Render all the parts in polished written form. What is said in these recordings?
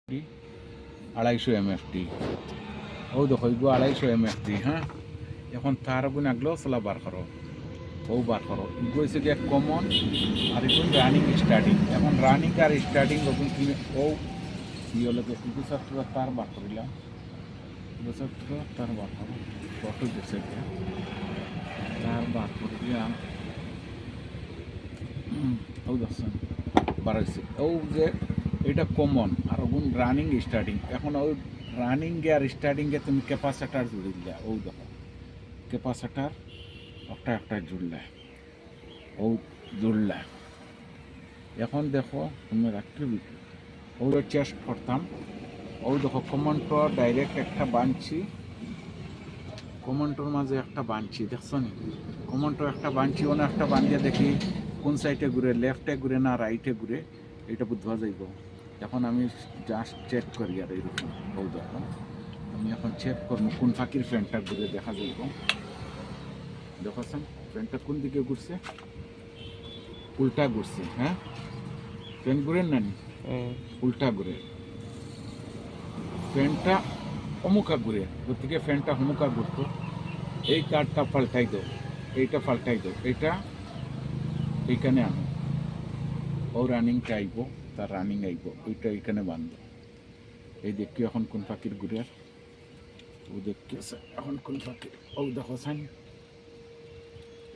250 MFT ও দেখো এগুলো 250 MFT হ্যাঁ এখন তার গুণ আগলেও চলা বার করো ও বার করো এগুলো হচ্ছে গিয়ে কমন আর এখন রানিং স্টার্টিং এখন রানিং আর স্টার্টিং যখন তুমি ও কি হলো এগুলো ছাত্র তার বার করিলাম এগুলো ছাত্র তার বার করো কত গেছে তার বার করিলাম ও দেখছেন বাড়াইছে ও যে এটা কমন আর ওগুন রানিং স্টার্টিং এখন ওই রানিংয়ে আর স্টার্টিংয়ে তুমি ক্যাপাসিটার জুড়ে দিলে ও দেখো ক্যাপাসিটার একটা একটা জুড়লে ও জুড়লে এখন দেখো তুমি রাখতে ও চেষ্টা করতাম ও দেখো কমনটা ডাইরেক্ট একটা বানছি কমনটোর মাঝে একটা বানছি দেখছো নি কমনটো একটা বানছি অন্য একটা বানিয়ে দেখি কোন সাইডে ঘুরে লেফটে ঘুরে না রাইটে ঘুরে এটা বুঝবা যাইব এখন আমি জাস্ট চেক করি আর এইরকম ও দেখো আমি এখন চেক করবো কোন ফাঁকির ফ্রেন্ডটা ঘুরে দেখা যাইব দেখছেন ফ্রেন্ডটা কোন দিকে ঘুরছে উল্টা ঘুরছে হ্যাঁ ফ্রেন্ড ঘুরেন না নি উল্টা ঘুরে ফ্রেন্ডটা অমুকা ঘুরে ওর থেকে ফ্রেন্ডটা হমুকা ঘুরতো এই কার্ডটা পাল্টাই দাও এইটা পাল্টাই দাও এইটা এইখানে আনো ও রানিংটা আইব তার রানিং আইব ওইটা এইখানে বাঁধব এই দেখি এখন কোন পাখির ঘুরে ও দেখতেছে এখন কোন পাখির ও দেখো সাইন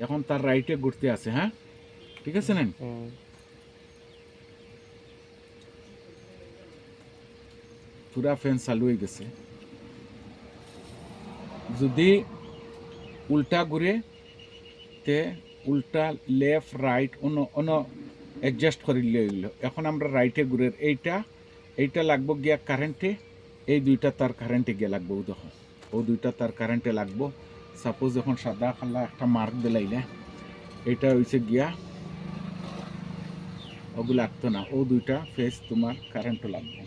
এখন তার রাইটে ঘুরতে আছে হ্যাঁ ঠিক আছে না পুরা ফ্যান চালু হয়ে গেছে যদি উল্টা ঘুরে তে উল্টা লেফট রাইট অন্য অ্যাডজাস্ট করে লইল এখন আমরা রাইটে ঘুরে এইটা লাগবো গিয়া কারেন্টে এই দুইটা তার কারেন্টে গিয়ে লাগবো দেখো ও দুইটা তার কারেন্টে লাগবো সাপোজ যখন সাদা খাল্লা একটা মার্ক দিলাইলে এইটা হয়েছে গিয়া ওগুলো লাগতো না ও দুইটা ফেস তোমার কারেন্টও লাগবে